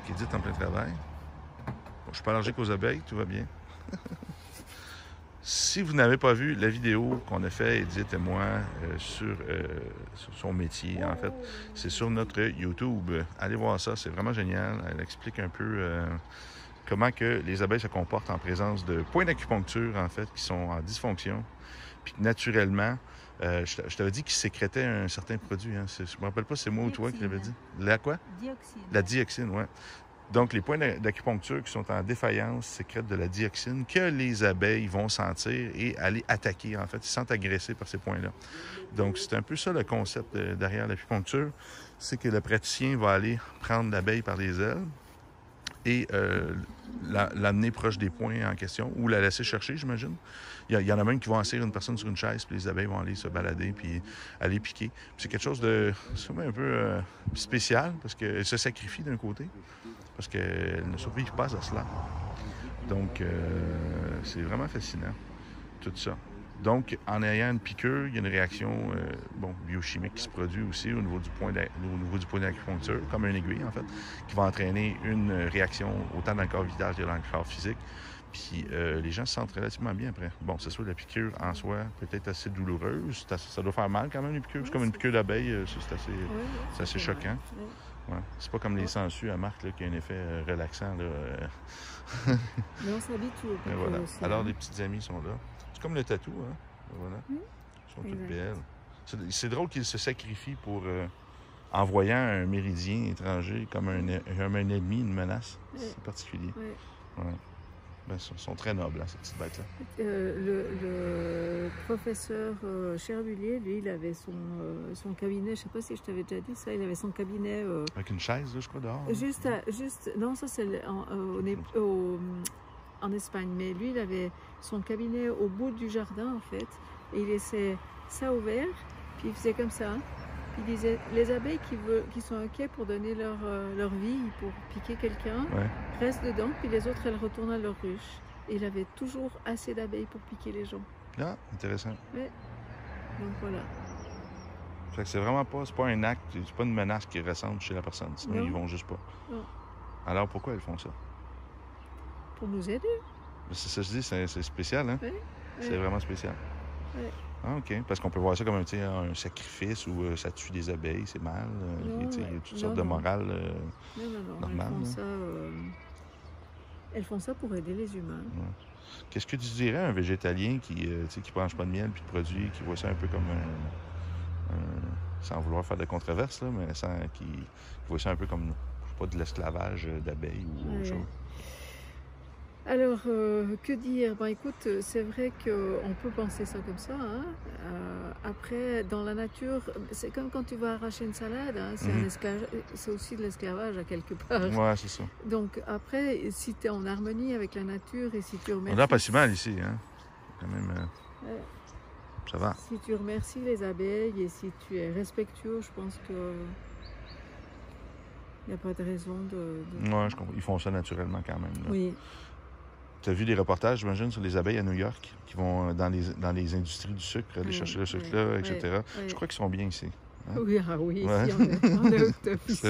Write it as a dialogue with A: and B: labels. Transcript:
A: qui dit en plein travail. Bon, je suis pas allergique aux abeilles, tout va bien. Si vous n'avez pas vu la vidéo qu'on a fait, Edith et moi, sur son métier, en fait, c'est sur notre YouTube. Allez voir ça, c'est vraiment génial. Elle explique un peu comment que les abeilles se comportent en présence de points d'acupuncture, en fait, qui sont en dysfonction. Puis naturellement, je t'avais dit qu'ils sécrétaient un certain produit. Hein. Je ne me rappelle pas, c'est moi ou toi qui l'avais dit. La quoi?
B: Dioxine.
A: La dioxine, oui. Donc, les points d'acupuncture qui sont en défaillance sécrètent de la dioxine que les abeilles vont sentir et aller attaquer. En fait, ils se sentent agressés par ces points-là. Donc, c'est un peu ça le concept derrière l'acupuncture. C'est que le praticien va aller prendre l'abeille par les ailes et l'amener proche des points en question ou la laisser chercher, j'imagine. Il y en a même qui vont asseoir une personne sur une chaise, puis les abeilles vont aller se balader, puis aller piquer. Puis c'est quelque chose de un peu spécial, parce qu'elles se sacrifient d'un côté, parce qu'elles ne survivent pas à cela. Donc, c'est vraiment fascinant, tout ça. Donc, en ayant une piqûre, il y a une réaction biochimique qui se produit aussi au niveau du point d'acupuncture, comme une aiguille, en fait, qui va entraîner une réaction autant dans le corps vital que dans le corps physique. Puis les gens se sentent relativement bien après. Bon, c'est sûr, la piqûre en soi peut être assez douloureuse. Ça doit faire mal quand même, les piqûres. C'est comme une piqûre d'abeille, c'est assez choquant. Ouais. C'est pas comme les sangsues à Marc là, qui a un effet relaxant. Là.
B: Mais on s'habitue au piqûre
A: voilà.
B: aussi.
A: Alors, les petites amies sont là. C'est comme le tatou, hein? Voilà. Ils sont toutes belles. C'est drôle qu'ils se sacrifient pour... en voyant un méridien étranger comme un ennemi, une menace. C'est particulier. Ouais. Ben, ils sont très nobles, hein, ces petites bêtes-là.
B: Le professeur Cherbulier, lui, il avait son cabinet, je ne sais pas si je t'avais déjà dit ça, il avait son cabinet...
A: Avec une chaise, là, je crois, dehors.
B: Non, ça c'est en Espagne, mais lui, il avait son cabinet au bout du jardin, en fait, et il laissait ça ouvert, puis il faisait comme ça, puis il disait, les abeilles qui sont inquiets pour donner leur vie, pour piquer quelqu'un, restent dedans, puis les autres, elles retournent à leur ruche. Et il avait toujours assez d'abeilles pour piquer les gens.
A: Ah, intéressant.
B: Oui, donc voilà.
A: Fait que c'est vraiment pas, c'est pas un acte, c'est pas une menace qui ressemble chez la personne, sinon ils vont juste pas.
B: Non.
A: Alors pourquoi elles font ça?
B: Pour nous aider.
A: C'est ça que je dis, c'est spécial, hein?
B: Oui.
A: C'est vraiment spécial.
B: Oui.
A: Ah, OK. Parce qu'on peut voir ça comme un sacrifice où ça tue des abeilles, c'est mal. Il y a toutes sortes de morales normales.
B: Elles font ça pour aider les humains.
A: Ouais. Qu'est-ce que tu dirais à un végétalien qui mange pas de miel puis de produits, qui voit ça un peu comme sans vouloir faire de controverse, là, mais qui voit ça un peu comme, je sais pas, de l'esclavage d'abeilles ou autre chose?
B: Alors, que dire? Ben, écoute, c'est vrai qu'on peut penser ça comme ça. Hein? Après, dans la nature, c'est comme quand tu vas arracher une salade. Hein? C'est aussi de l'esclavage à quelque part.
A: Ouais, c'est ça.
B: Donc après, si tu es en harmonie avec la nature et si tu remercies...
A: On n'a pas si mal ici, hein? Quand même, ça va.
B: Si tu remercies les abeilles et si tu es respectueux, je pense que il n'y a pas de raison de...
A: Ouais, je comprends. Ils font ça naturellement quand même. Là.
B: Oui.
A: Tu as vu des reportages, j'imagine, sur les abeilles à New York qui vont dans les industries du sucre, aller chercher le sucre là, etc. Je crois qu'ils sont bien ici. Hein?
B: Oui, ici, on est au top ici.